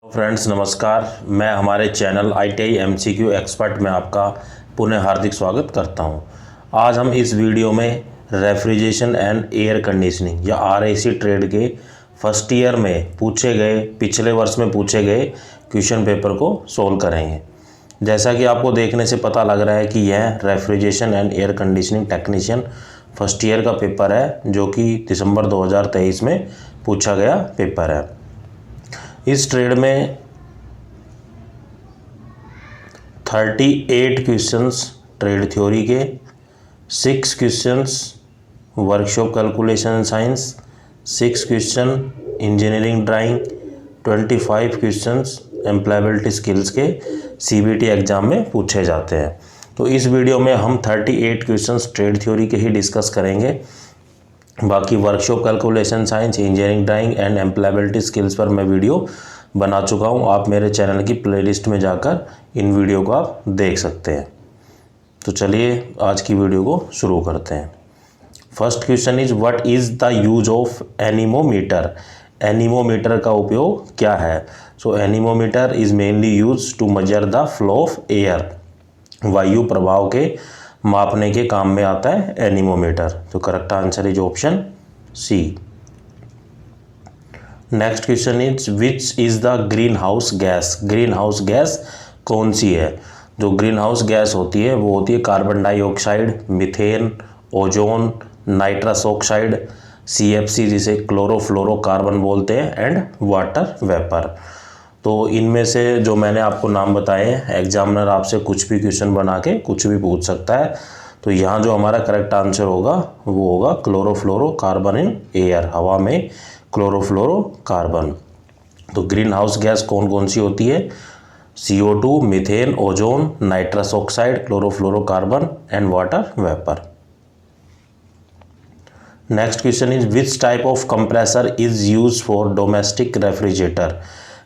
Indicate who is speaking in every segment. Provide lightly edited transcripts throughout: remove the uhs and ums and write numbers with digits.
Speaker 1: Friends नमस्कार, मैं हमारे चैनल ITI MCQ एक्सपर्ट में आपका पुनः हार्दिक स्वागत करता हूं। आज हम इस वीडियो में रेफ्रिजरेशन एंड एयर कंडीशनिंग या RAC ट्रेड के फर्स्ट ईयर में पूछे गए पिछले वर्ष में पूछे गए क्वेश्चन पेपर को सोल्व करेंगे। जैसा कि आपको देखने से पता लग रहा है कि यह refrigeration and air conditioning technician first year का पेपर है, जो कि दिसंबर 2023 में पूछा गया पेपर है। इस ट्रेड में 38 क्वेश्चंस ट्रेड थ्योरी के, 6 questions workshop calculation science, 6 question engineering drawing, 25 questions employability skills के CBT एग्ज़ाम में पूछे जाते हैं। तो इस वीडियो में हम 38 क्वेश्चंस ट्रेड थ्योरी के ही डिस्कस करेंगे। बाकी workshop calculation science, engineering drawing and employability skills पर मैं वीडियो बना चुका हूं। आप मेरे चैनल की प्लेलिस्ट में जाकर इन वीडियो को आप देख सकते हैं। तो चलिए आज की वीडियो को शुरू करते हैं। First question is what is the use of anemometer. Anemometer का उपयोग क्या है? So anemometer is mainly use to measure the flow of air. वायु प्रभाव के मापने के काम में आता है एनीमोमीटर। तो correct answer is option C. Next question is which is the greenhouse gas. Greenhouse gas कौन सी है? जो ग्रीन हाउस गैस होती है वो होती है carbon dioxide, methane, ozone, nitrous oxide, CFC जिसे क्लोरोफ्लोरोकार्बन बोलते हैं, एंड वाटर वेपर। तो इनमें से जो मैंने आपको नाम बताए हैं, एग्जामिनर आपसे कुछ भी क्वेश्चन बना के कुछ भी पूछ सकता है। तो यहाँ जो हमारा करेक्ट आंसर होगा वो होगा क्लोरोफ्लोरोकार्बन इन एयर, हवा में क्लोरोफ्लोरोकार्बन। तो ग्रीन हाउस गैस कौन कौन सी होती है? CO2, methane, ozone, nitrous oxide, chlorofluorocarbon and water vapour. Next question is which type of compressor is use for domestic refrigerator.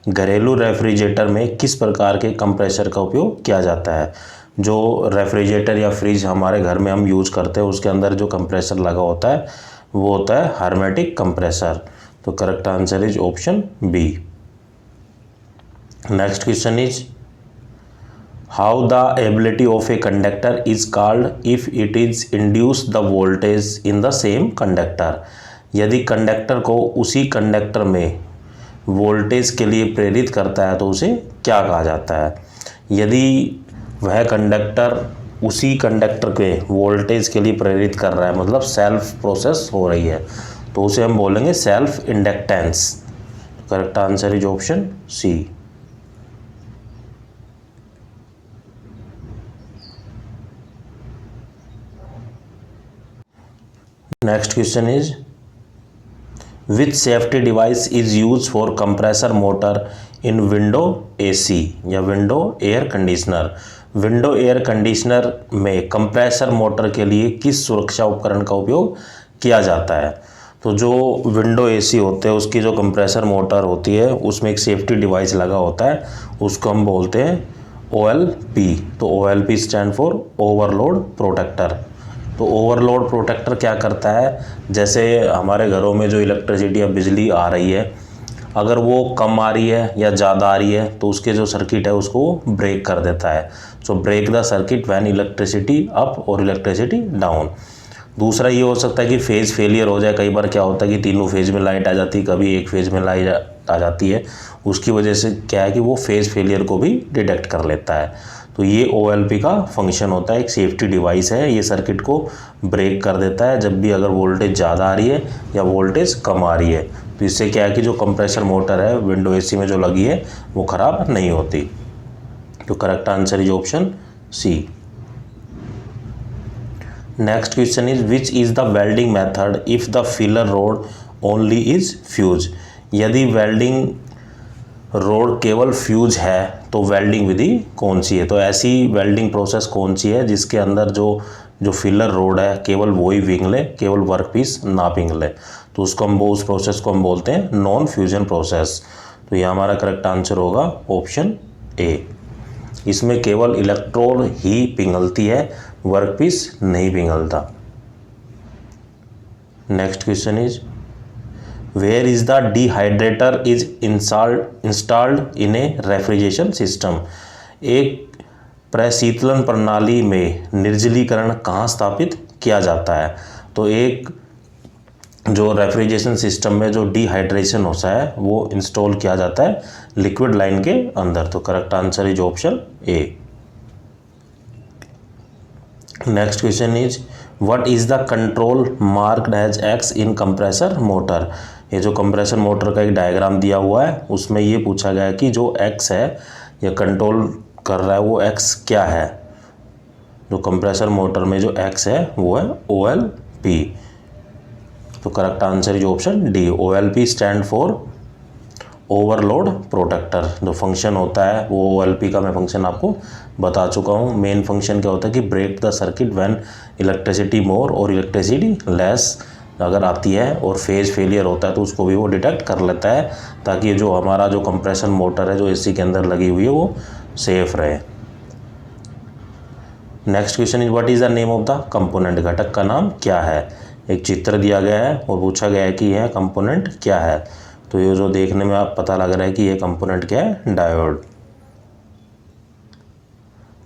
Speaker 1: घरेलू रेफ्रिजरेटर में किस प्रकार के कंप्रेसर का उपयोग किया जाता है? जो रेफ्रिजरेटर या फ्रिज हमारे घर में हम यूज़ करते हैं उसके अंदर जो कंप्रेसर लगा होता है वो होता है हर्मेटिक कंप्रेसर। तो correct answer is option B. Next question is how the ability of a conductor is called if it is induce the voltage in the same conductor. यदि कंडक्टर को उसी कंडक्टर में वोल्टेज के लिए प्रेरित करता है तो उसे क्या कहा जाता है? यदि वह कंडक्टर उसी कंडक्टर के वोल्टेज के लिए प्रेरित कर रहा है, मतलब सेल्फ प्रोसेस हो रही है, तो उसे हम बोलेंगे self inductance. Correct answer is option C. Next question is which safety device is use for compressor motor in window AC या window air conditioner. Window air conditioner में कंप्रेसर मोटर के लिए किस सुरक्षा उपकरण का उपयोग किया जाता है? तो जो विंडो AC होते हैं उसकी जो कंप्रेसर मोटर होती है उसमें एक सेफ्टी डिवाइस लगा होता है, उसको हम बोलते हैं OLP। तो OLP stand for overload protector. तो ओवरलोड प्रोटेक्टर क्या करता है? जैसे हमारे घरों में जो इलेक्ट्रिसिटी या बिजली आ रही है, अगर वो कम आ रही है या ज़्यादा आ रही है तो उसके जो सर्किट है उसको ब्रेक कर देता है। So break the circuit when electricity up और इलेक्ट्रिसिटी डाउन। दूसरा ये हो सकता है कि फेज़ फेलियर हो जाए। कई बार क्या होता है कि तीनों फेज़ में लाइट आ जाती है, कभी एक फेज़ में लाइट आ जाती है। उसकी वजह से क्या है कि वो फेज़ फेलियर को भी डिटेक्ट कर लेता है। तो ये OLP का फंक्शन होता है, एक सेफ्टी डिवाइस है। ये सर्किट को ब्रेक कर देता है जब भी अगर वोल्टेज ज़्यादा आ रही है या वोल्टेज कम आ रही है। तो इससे क्या है कि जो कंप्रेसर मोटर है विंडो AC में जो लगी है वो ख़राब नहीं होती। तो correct answer is option C. Next question is which is the welding method if the filler rod only is fuse. यदि वेल्डिंग रोड केवल फ्यूज है तो वेल्डिंग विधि कौन सी है? तो ऐसी वेल्डिंग प्रोसेस कौन सी है जिसके अंदर जो फिलर रोड है केवल वो ही पिघले, केवल वर्क पीस ना पिघले? तो उस प्रोसेस को हम बोलते हैं नॉन फ्यूजन प्रोसेस। तो ये हमारा करेक्ट आंसर होगा ऑप्शन ए। इसमें केवल इलेक्ट्रोड ही पिघलती है, वर्क पीस नहीं पिघलता। Next question is where is the dehydrator is installed in a refrigeration system. एक प्रशीतलन प्रणाली में निर्जलीकरण कहाँ स्थापित किया जाता है? तो एक जो रेफ्रिजरेशन सिस्टम में जो डिहाइड्रेशन होता है वो इंस्टॉल किया जाता है लिक्विड लाइन के अंदर। तो correct answer is option A. Next question is what is the control marked as X in compressor motor. ये जो कंप्रेसर मोटर का एक डायग्राम दिया हुआ है उसमें ये पूछा गया है कि जो एक्स है ये कंट्रोल कर रहा है वो एक्स क्या है। जो कंप्रेसर मोटर में जो एक्स है वो है OLP। तो correct answer is option D. OLP stand for overload protector. जो फंक्शन होता है वो OLP का मैं फंक्शन आपको बता चुका हूँ। मेन फंक्शन क्या होता है कि break the circuit when electricity more और इलेक्ट्रिसिटी लेस अगर आती है और फेज फेलियर होता है तो उसको भी वो डिटेक्ट कर लेता है ताकि जो हमारा जो कंप्रेशन मोटर है जो AC के अंदर लगी हुई है वो सेफ रहे। Next question is what is the name of the component. घटक का नाम क्या है? एक चित्र दिया गया है और पूछा गया है कि यह कंपोनेंट क्या है। तो ये जो देखने में आप पता लग रहा है कि ये कंपोनेंट क्या है? Diode.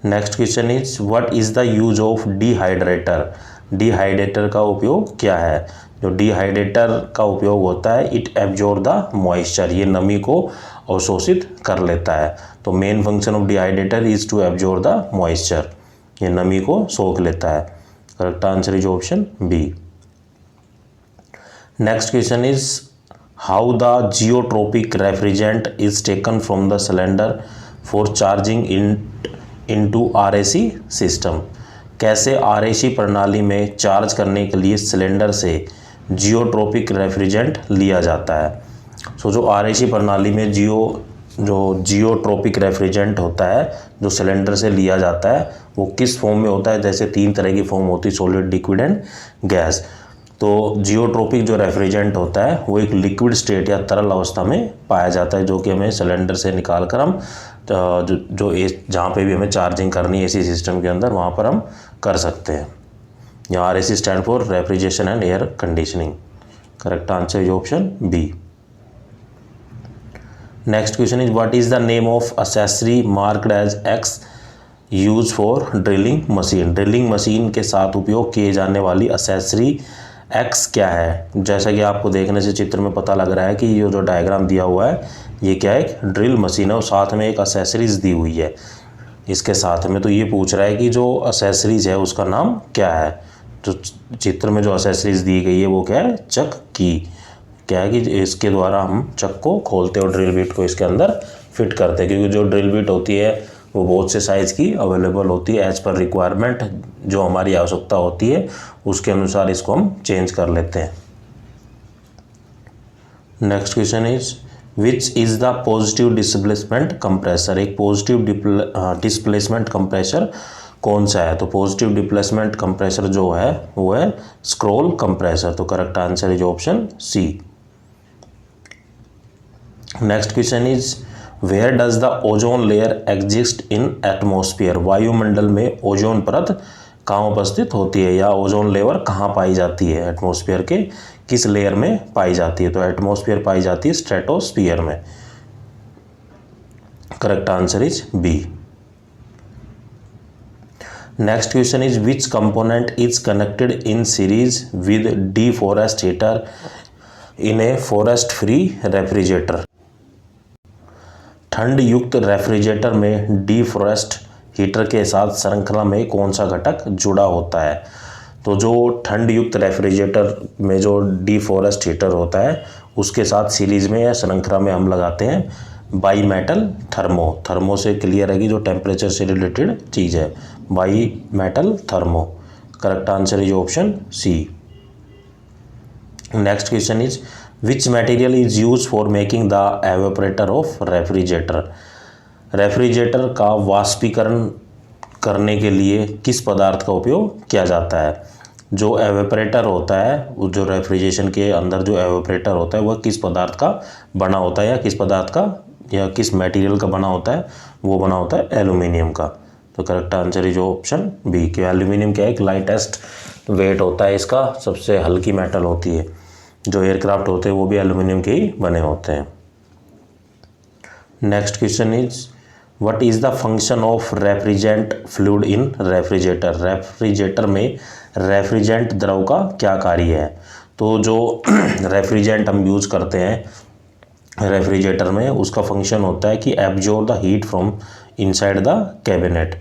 Speaker 1: Next question is what is the use of dehydrator. Dehydrator का उपयोग क्या है? जो डिहाइड्रेटर का उपयोग होता है इट एब्जॉर्ब द मॉइस्चर। ये नमी को अवशोषित कर लेता है। तो main function of dehydrator is to absorb the moisture. ये नमी को सोख लेता है। Correct answer is option B. Next question is how the zeotropic refrigerant is taken from the cylinder for charging into RAC system. कैसे RAC प्रणाली में charge करने के लिए सिलेंडर से जियोट्रोपिक रेफ्रिजरेंट लिया जाता है। सो जो RAC प्रणाली में जियोट्रोपिक रेफ्रिजरेंट होता है जो सिलेंडर से लिया जाता है वो किस फॉर्म में होता है? जैसे 3 तरह की फॉर्म होती है, सॉलिड, लिक्विड एंड गैस। तो जियोट्रोपिक जो रेफ्रिजरेंट होता है वो एक लिक्विड स्टेट या तरल अवस्था में पाया जाता है जो कि हमें सिलेंडर से निकाल कर हम जहाँ पे भी हमें चार्जिंग करनी है AC सिस्टम के अंदर वहाँ पर हम कर सकते हैं। यहाँ RAC stand for refrigeration and air conditioning. Correct answer is option B. Next question is what is the name of accessory marked as X use for drilling machine. Drilling machine के साथ उपयोग किए जाने वाली एक्सेसरी X क्या है? जैसा कि आपको देखने से चित्र में पता लग रहा है कि ये जो डायग्राम दिया हुआ है ये क्या है? एक ड्रिल मशीन है और साथ में एक एक्सेसरीज दी हुई है इसके साथ में। तो ये पूछ रहा है कि जो एक्सेसरीज है उसका नाम क्या है। तो चित्र में जो एक्सेसरीज दी गई है वो क्या है? चक की। क्या है कि इसके द्वारा हम चक को खोलते और ड्रिल बिट को इसके अंदर फिट करते हैं क्योंकि जो ड्रिल बिट होती है वो बहुत से साइज़ की अवेलेबल होती है। एज पर रिक्वायरमेंट जो हमारी आवश्यकता होती है उसके अनुसार इसको हम चेंज कर लेते हैं। Next question is which is the positive displacement compressor. एक पॉजिटिव डिस्प्लेसमेंट कंप्रेसर कौन सा है? तो पॉजिटिव डिस्प्लेसमेंट कंप्रेसर जो है वो है स्क्रॉल कंप्रेसर। तो correct answer is option C. Next question is where does the ozone layer exist in atmosphere. वायुमंडल में ओजोन परत कहाँ उपस्थित होती है या ओजोन लेयर कहाँ पाई जाती है? एटमॉस्फेयर के किस लेयर में पाई जाती है? तो एटमॉस्फेयर पाई जाती है स्ट्रेटोस्फीयर में। Correct answer is B. Next question is which component is connected in series with defrost heater in a frost free refrigerator. ठंड युक्त रेफ्रिजरेटर में डिफॉरेस्ट हीटर के साथ श्रृंखला में कौन सा घटक जुड़ा होता है? तो जो ठंड युक्त रेफ्रिजरेटर में जो डिफॉरेस्ट हीटर होता है उसके साथ सीरीज में या श्रृंखला में हम लगाते हैं बाई मेटल थर्मो। थर्मो से क्लियर है कि जो टेम्परेचर से रिलेटेड चीज़ है, bimetal thermo. Correct answer is option C. Next question is which material is use for making the evaporator of refrigerator. Refrigerator का वाष्पीकरण करने के लिए किस पदार्थ का उपयोग किया जाता है? जो एवेपोरेटर होता है वो जो रेफ्रिजरेशन के अंदर जो एवेपोरेटर होता है वह किस पदार्थ का बना होता है या किस पदार्थ का या किस मटेरियल का बना होता है? वो बना होता है एल्यूमिनियम का। तो correct answer is option B कि एल्यूमिनियम क्या है? एक लाइटेस्ट वेट होता है इसका, सबसे हल्की मेटल होती है। जो एयरक्राफ्ट होते हैं वो भी एल्यूमिनियम के ही बने होते हैं। Next question is what is the function of refrigerant fluid in refrigerator. Refrigerator में रेफ्रिजरेंट द्रव का क्या कार्य है। तो जो रेफ्रिजरेंट हम यूज़ करते हैं रेफ्रिजरेटर में, उसका फंक्शन होता है कि absorb the heat from inside the cabinet.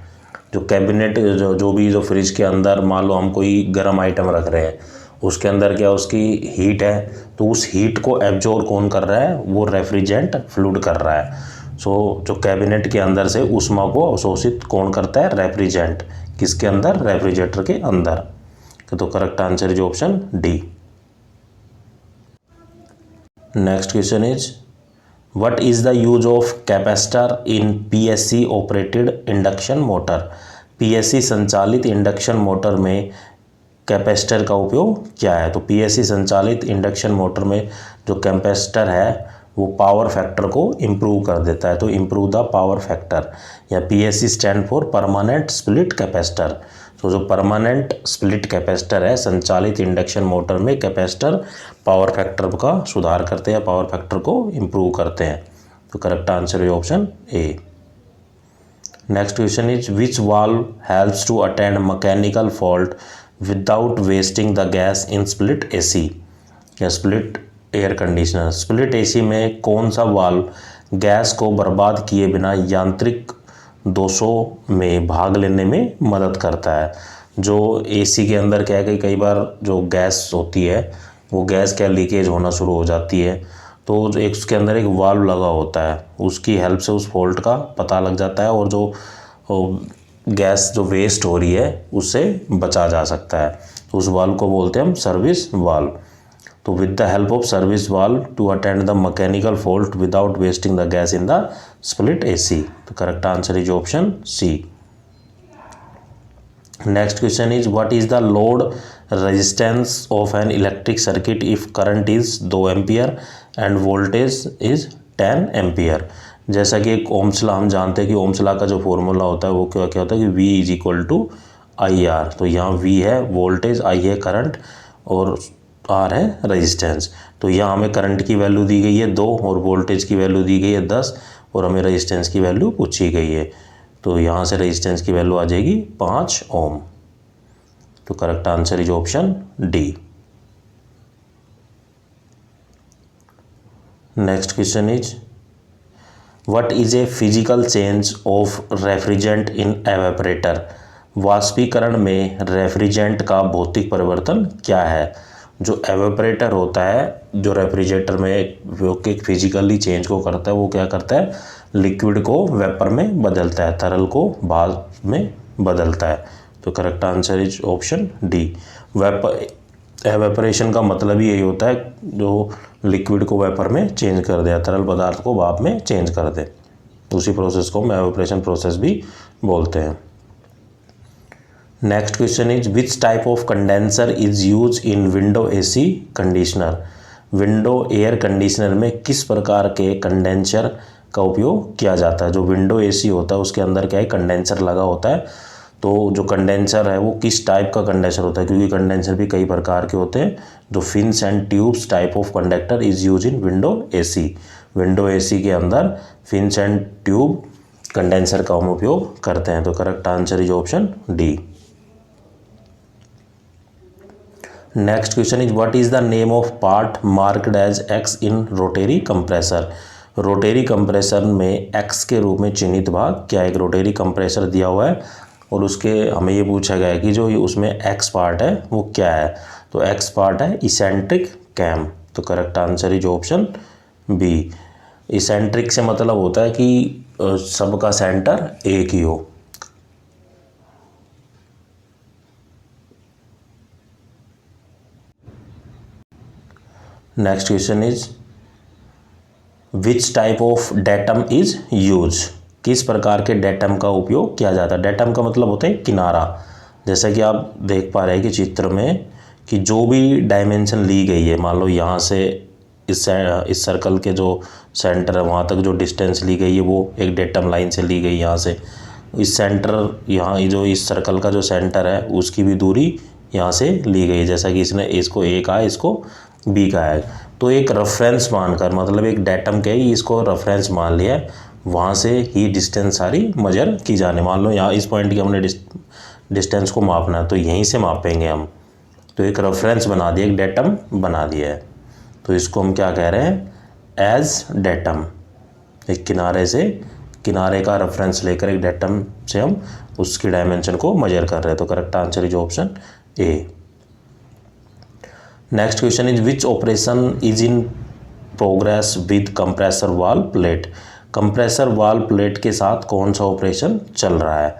Speaker 1: जो कैबिनेट जो फ्रिज के अंदर मान लो हम कोई गर्म आइटम रख रहे हैं, उसके अंदर क्या उसकी हीट है, तो उस हीट को एब्जॉर्ब कौन कर रहा है, वो रेफ्रिजरेंट फ्लूइड कर रहा है। जो कैबिनेट के अंदर से ऊष्मा को अवशोषित कौन करता है, रेफ्रिजरेंट। किसके अंदर, रेफ्रिजरेटर के अंदर। तो correct answer is option D. Next question is what is the use of capacitor in PSC operated induction motor. PSC संचालित इंडक्शन मोटर में कैपेसिटर का उपयोग क्या है। तो पीएससी संचालित इंडक्शन मोटर में जो कैपेसिटर है वो पावर फैक्टर को इम्प्रूव कर देता है। तो इम्प्रूव द पावर फैक्टर, या PSC stand for permanent split capacitor. तो जो परमानेंट स्प्लिट कैपेसिटर है संचालित इंडक्शन मोटर में, कैपेसिटर पावर फैक्टर का सुधार करते हैं, पावर फैक्टर को इम्प्रूव करते हैं। तो करेक्ट आंसर है option A. Next question is which valve helps to attend mechanical fault without wasting the gas in split AC या split air conditioner. Split AC में कौन सा वाल्व गैस को बर्बाद किए बिना यांत्रिक दोषों में भाग लेने में मदद करता है। जो एसी के अंदर क्या है कि कई बार जो गैस होती है वो गैस क्या लीकेज होना शुरू हो जाती है, तो जो एक उसके अंदर एक वाल्व लगा होता है, उसकी हेल्प से उस फॉल्ट का पता लग जाता है और जो गैस जो वेस्ट हो रही है उससे बचा जा सकता है। तो उस वाल्व को बोलते हैं हम सर्विस वाल्व। तो with the help of service valve to attend the mechanical fault without wasting the gas in the split AC. तो correct answer is option C. Next question is what is the load resistance of an electric circuit if current is 2 ampere and voltage is 10 ampere. जैसा कि एक Ohm's law हम जानते हैं कि Ohm's law का जो फॉर्मूला होता है वो क्या होता है कि V is equal to I R. तो यहाँ V है वोल्टेज, I है करंट और R है रेजिस्टेंस। तो यहाँ हमें करंट की वैल्यू दी गई है 2 और वोल्टेज की वैल्यू दी गई है 10 और हमें रेजिस्टेंस की वैल्यू पूछी गई है। तो यहाँ से रेजिस्टेंस की वैल्यू आ जाएगी 5 ओम। तो correct answer is option D. Next question is what is a physical change of refrigerant in evaporator. वाष्पीकरण में रेफ्रिजरेंट का भौतिक परिवर्तन क्या है। जो एवेपोरेटर होता है जो रेफ्रिजरेटर में वो एक फिजिकली चेंज को करता है, वो क्या करता है, लिक्विड को वेपर में बदलता है, तरल को भाप में बदलता है। तो correct answer is option D. Evaporation का मतलब ही यही होता है जो लिक्विड को वेपर में चेंज कर दे, तरल पदार्थ को भाप में चेंज कर दे। उसी प्रोसेस को हम एवेपोरेशन प्रोसेस भी बोलते हैं। Next question is which type of condenser is use in window AC conditioner. Window air conditioner में किस प्रकार के कंडेंसर का उपयोग किया जाता है। जो विंडो एसी होता है उसके अंदर क्या है, कंडेंसर लगा होता है। तो जो कंडेंसर है वो किस टाइप का कंडेंसर होता है, क्योंकि कंडेंसर भी कई प्रकार के होते हैं। जो fins and tubes type of conductor is use in window AC. Window AC के अंदर फिन्स एंड ट्यूब कंडेंसर का हम उपयोग करते हैं। तो correct answer is option D. Next question is what is the name of part marked as X in rotary compressor. Rotary compressor में X के रूप में चिन्हित भाग क्या है। एक रोटेरी कंप्रेसर दिया हुआ है और उसके हमें ये पूछा गया है कि जो उसमें एक्स पार्ट है वो क्या है। तो एक्स पार्ट है इसेंट्रिक कैम। तो correct answer is option B. Eccentric से मतलब होता है कि सबका सेंटर एक ही हो। Next question is which type of datum is use. किस प्रकार के डेटम का उपयोग किया जाता है। डेटम का मतलब होता है किनारा। जैसा कि आप देख पा रहे हैं कि चित्र में कि जो भी डायमेंशन ली गई है, मान लो यहाँ से इस सर्कल के जो सेंटर है वहाँ तक जो डिस्टेंस ली गई है वो एक डेटम लाइन से ली गई। यहाँ से इस सेंटर यहाँ जो इस सर्कल का जो सेंटर है उसकी भी दूरी यहाँ से ली गई, जैसा कि इसने इसको ए कहा, इसको बी कहा है। तो एक रेफरेंस मानकर, मतलब एक डेटम के ही इसको रेफरेंस मान लिया है, वहाँ से ही डिस्टेंस सारी मेजर की जाने। मान लो यहाँ इस पॉइंट की हमने डिस्टेंस को मापना है तो यहीं से मापेंगे हम। तो एक रेफरेंस बना दिया, एक डेटम बना दिया है, तो इसको हम क्या कह रहे हैं, एज डेटम। एक किनारे का रेफरेंस लेकर एक डेटम से हम उसकी डायमेंशन को मेजर कर रहे हैं। तो correct answer is option A. Next question is which operation is in progress with compressor valve plate. Compressor valve plate के साथ कौन सा ऑपरेशन चल रहा है।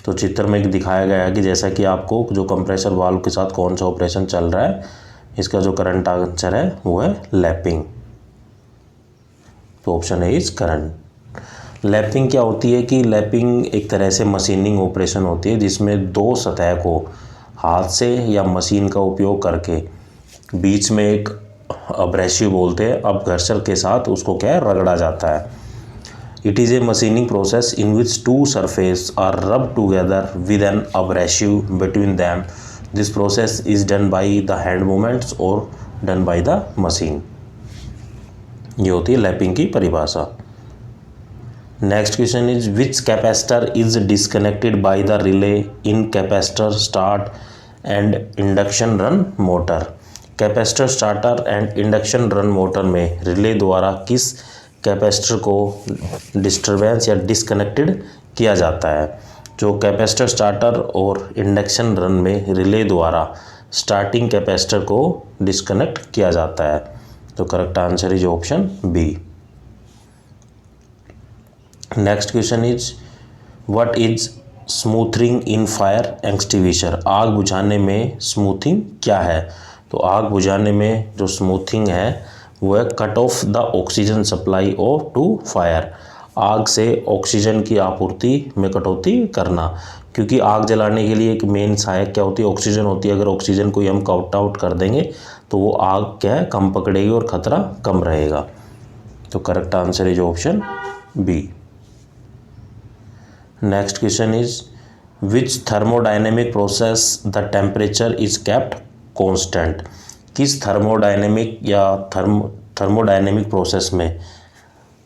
Speaker 1: तो चित्र में दिखाया गया है कि जैसा कि आपको जो कंप्रेसर वाल्व के साथ कौन सा ऑपरेशन चल रहा है, इसका जो करंट आंसर है वो है लैपिंग। तो option A is current. Lapping क्या होती है कि लैपिंग एक तरह से मशीनिंग ऑपरेशन होती है जिसमें दो सतह को हाथ से या मशीन का उपयोग करके बीच में एक अब्रेसिव बोलते हैं, अपघर्षक के साथ उसको क्या है, रगड़ा जाता है। It is a machining process in which two surface are rub together with an abrasive between them. This process is done by the hand movements और डन बाई द मशीन। ये होती है लैपिंग की परिभाषा। Next question is which capacitor is disconnected by the relay in capacitor start and induction run motor. Capacitor starter and induction run motor में relay द्वारा किस capacitor को डिस्टरबेंस या डिस्कनेक्टेड किया जाता है। जो कैपेसिटर स्टार्टर और इंडक्शन रन में रिले द्वारा स्टार्टिंग कैपेसिटर को डिस्कनेक्ट किया जाता है। तो correct answer is option B. Next question is what is smoothing in fire extinguisher. आग बुझाने में स्मूथिंग क्या है। तो आग बुझाने में जो स्मूथिंग है वो है cut off the oxygen supply of to fire. आग से ऑक्सीजन की आपूर्ति में कटौती करना, क्योंकि आग जलाने के लिए एक मेन सहायक क्या होती है, ऑक्सीजन होती है। अगर ऑक्सीजन को हम कट आउट कर देंगे तो वो आग क्या है, कम पकड़ेगी और खतरा कम रहेगा। तो correct answer is option B. Next question is which thermodynamic process the temperature is kept constant. किस थर्मोडायनेमिक या थर्मोडायनेमिक प्रोसेस में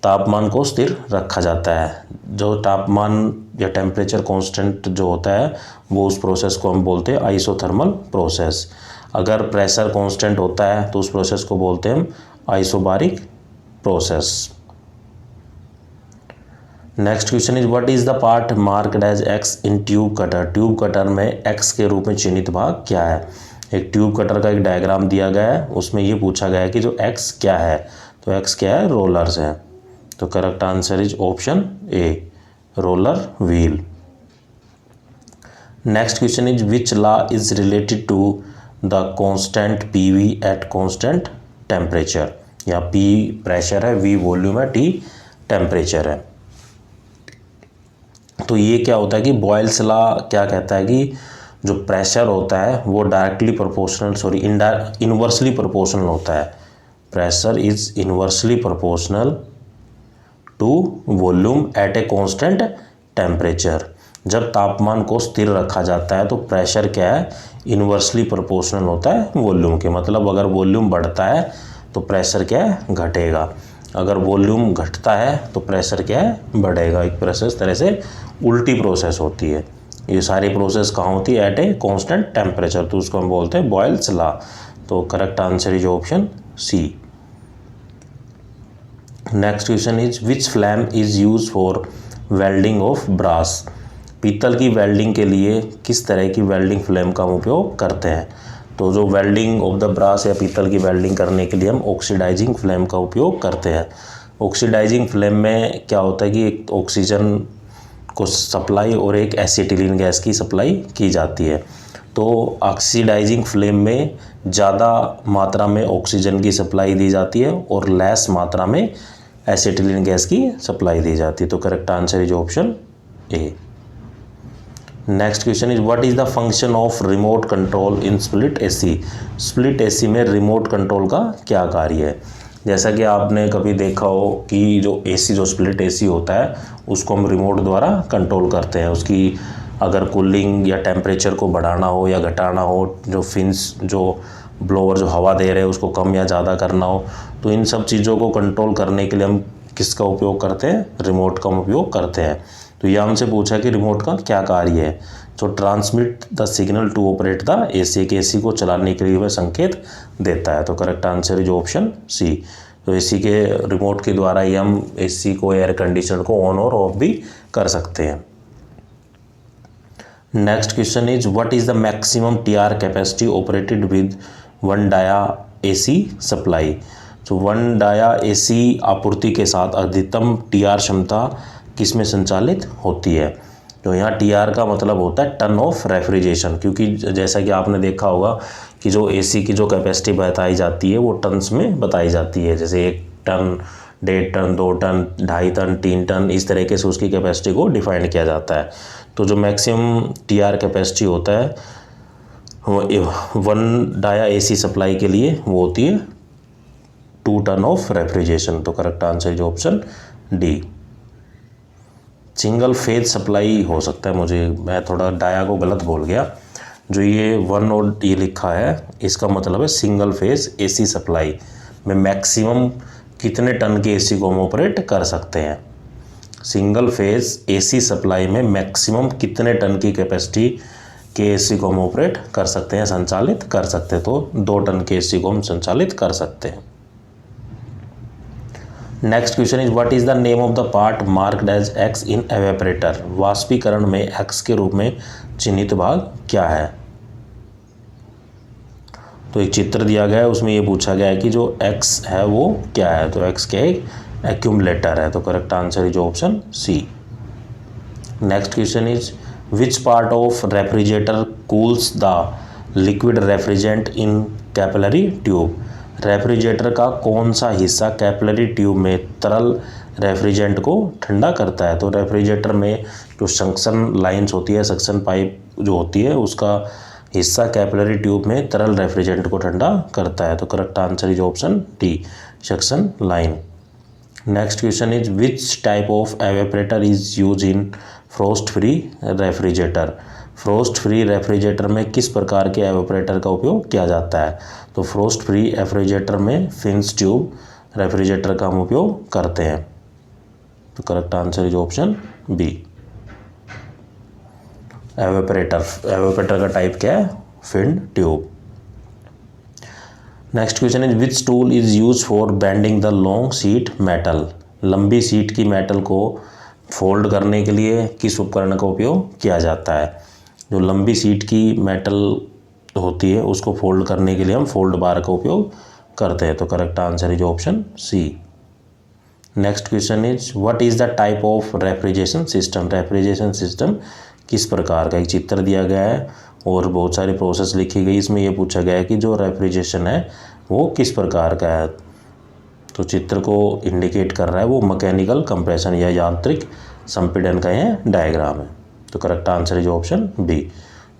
Speaker 1: तापमान को स्थिर रखा जाता है। जो तापमान या टेम्परेचर कांस्टेंट जो होता है वो उस प्रोसेस को हम बोलते हैं आइसोथर्मल प्रोसेस। अगर प्रेशर कांस्टेंट होता है तो उस प्रोसेस को बोलते हैं हम isobaric process. Next question is what is the part marked as X in tube cutter. Tube cutter में एक्स के रूप में चिन्हित भाग क्या है। एक ट्यूब कटर का एक डायग्राम दिया गया है, उसमें ये पूछा गया है कि जो एक्स क्या है। तो एक्स क्या है, रोलर्स है। तो correct answer is option A, roller wheel. Next question is which law is related to the constant PV at constant temperature. या पी प्रेशर है, वी वॉल्यूम है, टी टेम्परेचर है। तो ये क्या होता है कि बॉयल्स लॉ क्या कहता है कि जो प्रेशर होता है वो डायरेक्टली प्रोपोर्शनल इनवर्सली प्रोपोर्शनल होता है। Pressure is inversely proportional to volume at a constant temperature. जब तापमान को स्थिर रखा जाता है तो प्रेशर क्या है, इनवर्सली प्रोपोर्शनल होता है वॉल्यूम के। मतलब अगर वॉल्यूम बढ़ता है तो प्रेशर क्या है, घटेगा। अगर वॉल्यूम घटता है तो प्रेशर क्या है, बढ़ेगा। एक प्रोसेस तरह से उल्टी प्रोसेस होती है। ये सारी प्रोसेस कहाँ होती है, एट ए कांस्टेंट टेम्परेचर। तो उसको हम बोलते हैं बॉयल्स लॉ। तो correct answer is option C. Next question is which flame is use for welding of brass. पीतल की वेल्डिंग के लिए किस तरह की वेल्डिंग फ्लेम का हम उपयोग करते हैं। तो जो वेल्डिंग ऑफ द ब्रास या पीतल की वेल्डिंग करने के लिए हम ऑक्सीडाइजिंग फ्लेम का उपयोग करते हैं। ऑक्सीडाइजिंग फ्लेम में क्या होता है कि एक ऑक्सीजन को सप्लाई और एक एसिटिलीन गैस की सप्लाई की जाती है। तो ऑक्सीडाइजिंग फ्लेम में ज़्यादा मात्रा में ऑक्सीजन की सप्लाई दी जाती है और लेस मात्रा में एसिटिलीन गैस की सप्लाई दी जाती है। तो correct answer is option A. Next question is what is the function of remote control in split AC. Split AC में रिमोट कंट्रोल का क्या कार्य है। जैसा कि आपने कभी देखा हो कि जो एसी जो स्प्लिट एसी होता है उसको हम रिमोट द्वारा कंट्रोल करते हैं। उसकी अगर कूलिंग या टेम्परेचर को बढ़ाना हो या घटाना हो, जो फिन्स जो ब्लोअर जो हवा दे रहे हैं उसको कम या ज़्यादा करना हो, तो इन सब चीज़ों को कंट्रोल करने के लिए हम किसका उपयोग करते हैं? रिमोट का उपयोग करते हैं। तो ये हमसे पूछा कि रिमोट का क्या कार्य है। तो transmit the signal to operate the AC, के एसी को चलाने के लिए वह संकेत देता है। तो correct answer is option C. तो एसी के रिमोट के द्वारा ही हम एसी को, एयर कंडीशनर को ऑन और ऑफ भी कर सकते हैं। Next question is what is the maximum TR capacity operated with 1 dia AC supply. तो 1 डाया एसी आपूर्ति के साथ अधिकतम टीआर क्षमता किसमें संचालित होती है? तो यहाँ टीआर का मतलब होता है टन ऑफ रेफ्रिजरेशन, क्योंकि जैसा कि आपने देखा होगा कि जो एसी की जो कैपेसिटी बताई जाती है वो टन्स में बताई जाती है, जैसे 1 ton, 1.5 ton, 2 ton, 2.5 ton, 3 ton, इस तरीके से उसकी कैपेसिटी को डिफाइन किया जाता है। तो जो मैक्सिमम टीआर कैपेसिटी होता है 1 डाया एसी सप्लाई के लिए वो होती है 2 टन ऑफ रेफ्रिजरेशन। तो correct answer is option D. Single phase supply हो सकता है, मैं थोड़ा डाया को गलत बोल गया। जो ये 1 और ये लिखा है इसका मतलब है सिंगल फेज एसी सप्लाई में मैक्सिमम कितने टन के एसी को हम ऑपरेट कर सकते हैं। सिंगल फेज एसी सप्लाई में मैक्सिमम कितने टन की कैपेसिटी के एसी को हम ऑपरेट कर सकते हैं, संचालित कर सकते हैं। तो 2 टन के एसी को हम संचालित कर सकते हैं। Next question is what is the name of the part marked as X in evaporator. वाष्पीकरण में एक्स के रूप में चिन्हित भाग क्या है? तो एक चित्र दिया गया है, उसमें ये पूछा गया है कि जो एक्स है वो क्या है। तो एक्स क्या है? एक्यूमुलेटर है। तो correct answer is option C. Next question is which part of refrigerator cools the liquid refrigerant in capillary tube. Refrigerator का कौन सा हिस्सा कैपिलरी ट्यूब में तरल रेफ्रिजरेंट को ठंडा करता है? तो रेफ्रिजरेटर में जो सक्शन लाइंस होती है, सक्शन पाइप जो होती है, उसका हिस्सा कैपिलरी ट्यूब में तरल रेफ्रिजरेंट को ठंडा करता है। तो correct answer is option D, suction line. Next question is which type of evaporator is use in frost free refrigerator. Frost free refrigerator में किस प्रकार के एवेपरेटर का उपयोग किया जाता है? तो फ्रोस्ट फ्री रेफ्रिजरेटर में फिन्स ट्यूब रेफ्रिजरेटर का हम उपयोग करते हैं। तो correct answer is option B. Evaporator का टाइप क्या है? Fin tube. Next question is which tool is use for bending the long sheet metal. लंबी शीट की मेटल को फोल्ड करने के लिए किस उपकरण का उपयोग किया जाता है? जो लंबी शीट की मेटल होती है उसको फोल्ड करने के लिए हम फोल्ड बार का उपयोग करते हैं। तो correct answer is option C. Next question is what is the type of refrigeration system. Refrigeration system किस प्रकार का? एक चित्र दिया गया है और बहुत सारी प्रोसेस लिखी गई। इसमें यह पूछा गया है कि जो रेफ्रिजरेशन है वो किस प्रकार का है। तो चित्र को इंडिकेट कर रहा है वो मैकेनिकल कंप्रेशन या यांत्रिक संपीड़न का यह डायग्राम है। तो correct answer is option B.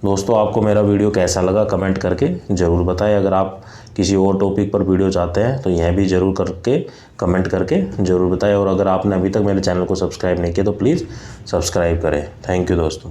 Speaker 1: दोस्तों, आपको मेरा वीडियो कैसा लगा कमेंट करके ज़रूर बताएं। अगर आप किसी और टॉपिक पर वीडियो चाहते हैं तो यह भी ज़रूर करके कमेंट करके ज़रूर बताएं। और अगर आपने अभी तक मेरे चैनल को सब्सक्राइब नहीं किया तो प्लीज़ सब्सक्राइब करें। थैंक यू दोस्तों।